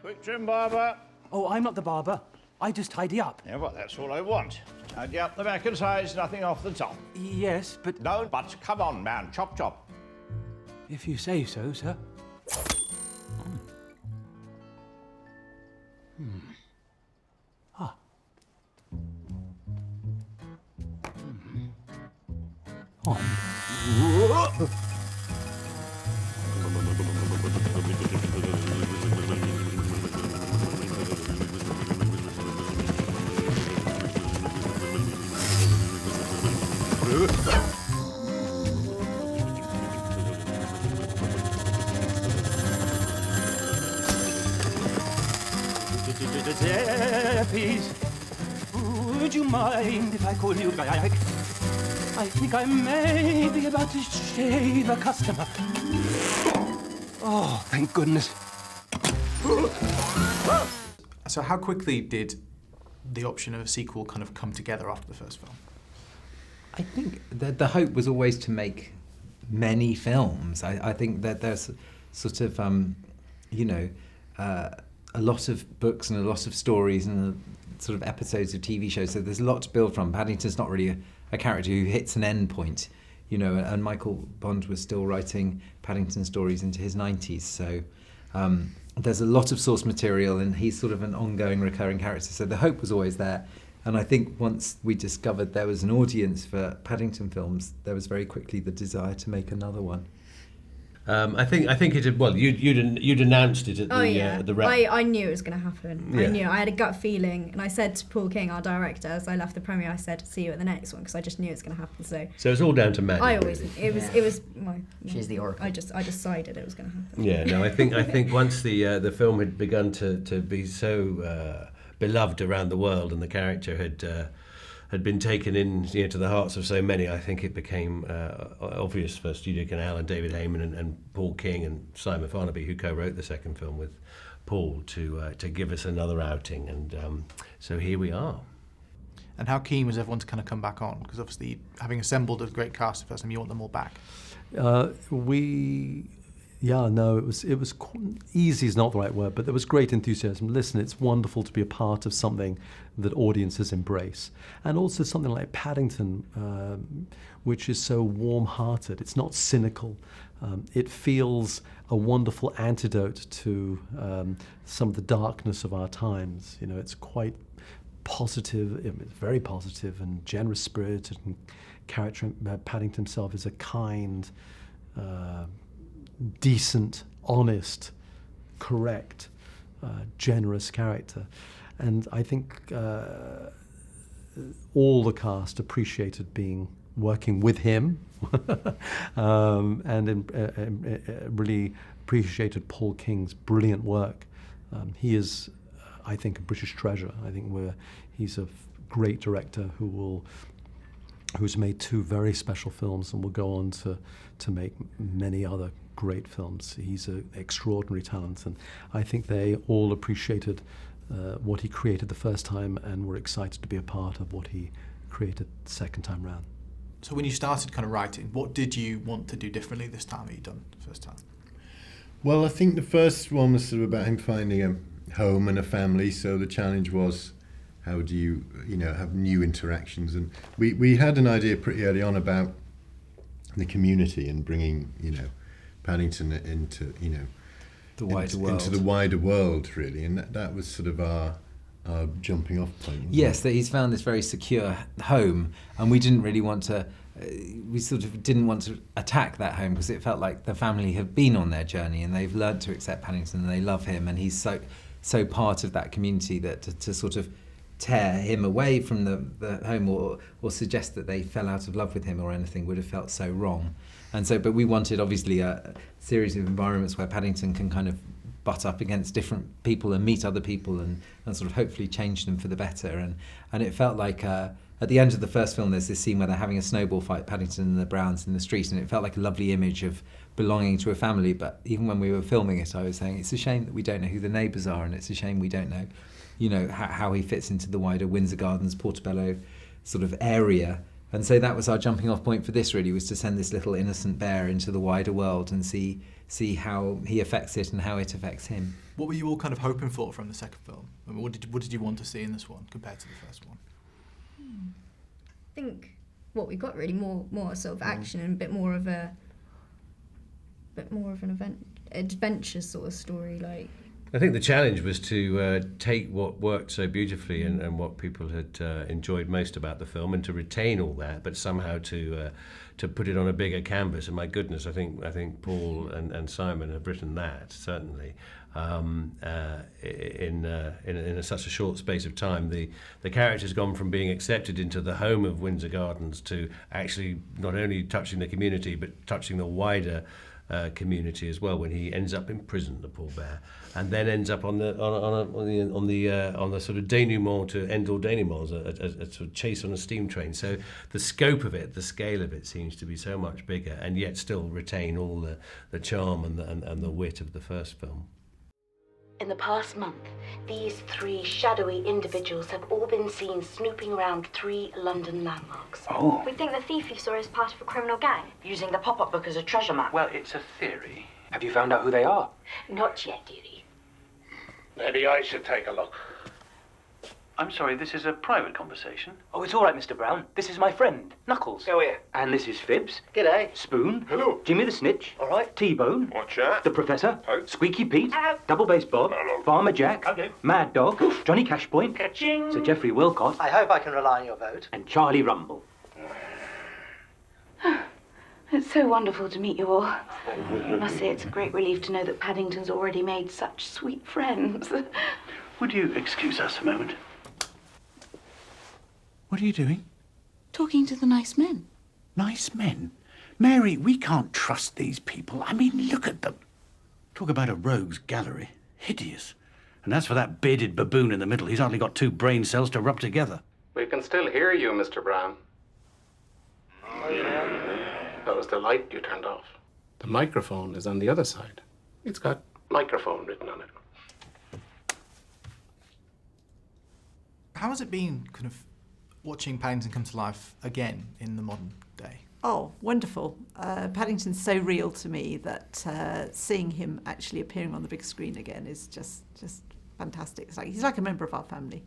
Quick trim, barber. Oh, I'm not the barber. I just tidy up. Yeah, well, that's all I want. Tidy up the back and sides, nothing off the top. Yes, but... No, but come on, man. Chop, chop. If you say so, sir. Ah. Oh. Please, would you mind if I call you back? I think I may be about to shave a customer. Oh, thank goodness. So how quickly did the option of a sequel kind of come together after the first film? I think the hope was always to make many films. I think that there's sort of, a lot of books and a lot of stories and sort of episodes of TV shows, so there's a lot to build from. Paddington's not really a character who hits an end point, and Michael Bond was still writing Paddington stories into his 90s, so there's a lot of source material and he's sort of an ongoing recurring character, so the hope was always there. And I think once we discovered there was an audience for Paddington films, there was very quickly the desire to make another one. I think it had. Well, you'd announced it at the rep. I knew it was going to happen. Yeah. I knew. I had a gut feeling, and I said to Paul King, our director, as I left the premiere, I said, "See you at the next one," because I just knew it was going to happen. So it's all down to Maddie. I always. Really. It was. She's the oracle. I decided it was going to happen. Yeah. No. I think once the film had begun to be so beloved around the world, and the character had been taken in to the hearts of so many, I think it became obvious for Studio Canal and David Heyman and Paul King and Simon Farnaby, who co-wrote the second film with Paul, to give us another outing, and so here we are. And how keen was everyone to kind of come back on? Because obviously, having assembled a great cast the first time, you want them all back. It was easy is not the right word, but there was great enthusiasm. Listen, it's wonderful to be a part of something that audiences embrace. And also something like Paddington, which is so warm-hearted. It's not cynical. It feels a wonderful antidote to some of the darkness of our times. It's quite positive, it's very positive and generous-spirited, and character Paddington himself is a kind, decent, honest, correct, generous character. And I think all the cast appreciated working with him and really appreciated Paul King's brilliant work. He is, I think, a British treasure. I think he's a great director who's made 2 very special films and will go on to make many other great films. He's an extraordinary talent, and I think they all appreciated what he created the first time and were excited to be a part of what he created the second time round. So when you started kind of writing, what did you want to do differently this time that you'd done the first time? Well, I think the first one was sort of about him finding a home and a family, so the challenge was, how do you have new interactions? And we had an idea pretty early on about the community and bringing, Paddington into, the wider world. Into the wider world, really. And that was sort of our jumping off point. Yes, that he's found this very secure home, and we didn't really want to, we sort of didn't want to attack that home, because it felt like the family have been on their journey and they've learned to accept Paddington and they love him, and he's so part of that community that to sort of tear him away from the home or suggest that they fell out of love with him or anything would have felt so wrong. And so, but we wanted obviously a series of environments where Paddington can kind of butt up against different people and meet other people and sort of hopefully change them for the better. And it felt like at the end of the first film there's this scene where they're having a snowball fight, Paddington and the Browns, in the street, and it felt like a lovely image of belonging to a family. But even when we were filming it, I was saying it's a shame that we don't know who the neighbours are, and it's a shame we don't know how he fits into the wider Windsor Gardens, Portobello sort of area. And so that was our jumping off point for this, really, was to send this little innocent bear into the wider world and see see how he affects it and how it affects him. What were you all kind of hoping for from the second film? I mean, what did you want to see in this one compared to the first one? I think what we got really more sort of action and a bit more of an adventure sort of story. Like, I think the challenge was to take what worked so beautifully and what people had enjoyed most about the film, and to retain all that, but somehow to put it on a bigger canvas. And my goodness, I think Paul and Simon have written that certainly in such a short space of time. The character's gone from being accepted into the home of Windsor Gardens to actually not only touching the community but touching the wider community as well, when he ends up in prison, the poor bear, and then ends up on the sort of denouement to end all denouements, a sort of chase on a steam train. So the scope of it, the scale of it, seems to be so much bigger, and yet still retain all the charm and the wit of the first film. In the past month, these 3 shadowy individuals have all been seen snooping around 3 London landmarks. Oh. We think the thief you saw is part of a criminal gang. Using the pop-up book as a treasure map. Well, it's a theory. Have you found out who they are? Not yet, dearie. Maybe I should take a look. I'm sorry, this is a private conversation. Oh, it's all right, Mr. Brown. This is my friend, Knuckles. Go here. And this is Phibbs. G'day. Spoon. Hello. Jimmy the Snitch. All right. T-Bone. Watch out. The Professor. Oh. Squeaky Pete. Hello. Double Bass Bob. Hello. Farmer Jack. Okay. Mad Dog. Johnny Cashpoint. Ka-ching. Sir Geoffrey Wilcott. I hope I can rely on your vote. And Charlie Rumble. It's so wonderful to meet you all. I must say it's a great relief to know that Paddington's already made such sweet friends. Would you excuse us a moment? What are you doing? Talking to the nice men. Nice men? Mary, we can't trust these people. I mean, look at them. Talk about a rogues gallery. Hideous. And as for that bearded baboon in the middle, he's hardly got 2 brain cells to rub together. We can still hear you, Mr. Brown. That was the light you turned off. The microphone is on the other side. It's got microphone written on it. How has it been kind of watching Paddington come to life again in the modern day? Oh, wonderful. Paddington's so real to me that seeing him actually appearing on the big screen again is just fantastic. He's like a member of our family.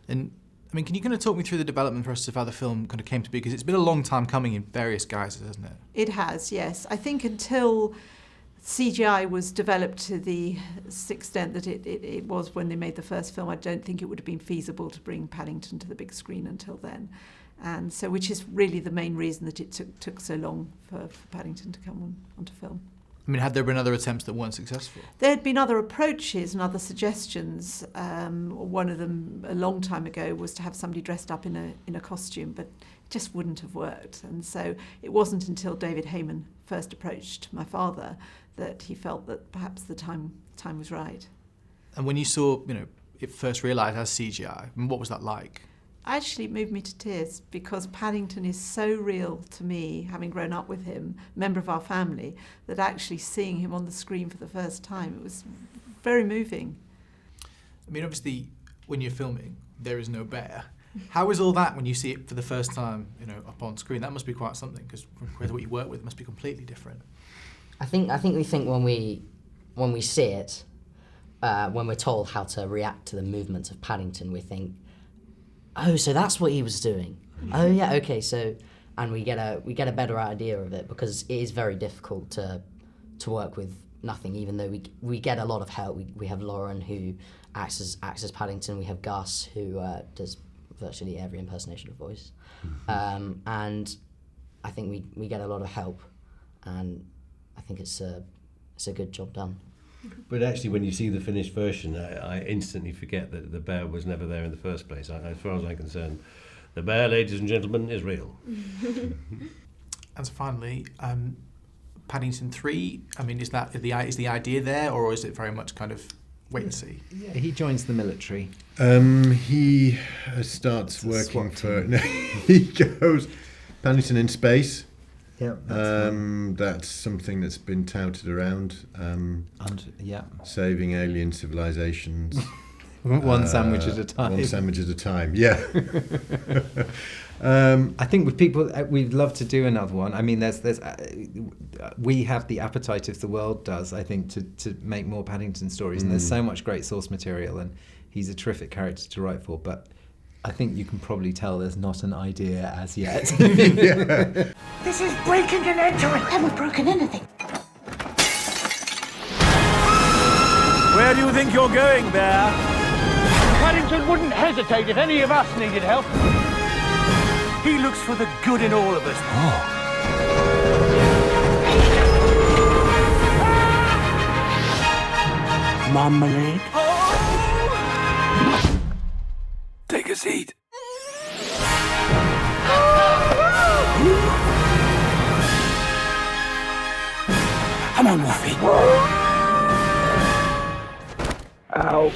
And I mean, can you kind of talk me through the development process of how the film kind of came to be? Because it's been a long time coming in various guises, hasn't it? It has, yes. I think until CGI was developed to the extent that it was when they made the first film, I don't think it would have been feasible to bring Paddington to the big screen until then. And so, which is really the main reason that it took so long for Paddington to come onto film. I mean, had there been other attempts that weren't successful? There had been other approaches and other suggestions. One of them a long time ago was to have somebody dressed up in a costume, but it just wouldn't have worked. And so it wasn't until David Heyman first approached my father that he felt that perhaps the time was right. And when you saw, it first realised as CGI, what was that like? Actually, it moved me to tears because Paddington is so real to me, having grown up with him, member of our family, that actually seeing him on the screen for the first time, it was very moving. I mean, obviously, when you're filming, there is no bear. How is all that when you see it for the first time, up on screen? That must be quite something, because compared to what you work with, it must be completely different. I think we think when we see it, when we're told how to react to the movements of Paddington, we think, oh, so that's what he was doing. Oh yeah, okay. So, and we get a better idea of it because it is very difficult to work with nothing. Even though we get a lot of help. We have Lauren who acts as Paddington. We have Gus who does virtually every impersonation of voice, and I think we get a lot of help, and I think it's a good job done. But actually, when you see the finished version, I instantly forget that the bear was never there in the first place. As far as I'm concerned, the bear, ladies and gentlemen, is real. And so finally, Paddington 3, I mean, is the idea there, or is it very much kind of wait and see? Yeah, he joins the military. He starts working for... No, he goes Paddington in space. Yeah, that's something that's been touted around. Yeah, saving alien civilizations. One sandwich at a time. One sandwich at a time, yeah. I think with people, we'd love to do another one. I mean, we have the appetite, if the world does, I think, to make more Paddington stories. And there's so much great source material, and he's a terrific character to write for. But I think you can probably tell there's not an idea as yet. This is breaking and entering. I haven't broken anything. Where do you think you're going, Bear? Paddington wouldn't hesitate if any of us needed help. He looks for the good in all of us. Marmalade. Take a seat. Come on, Wolfie. Ow.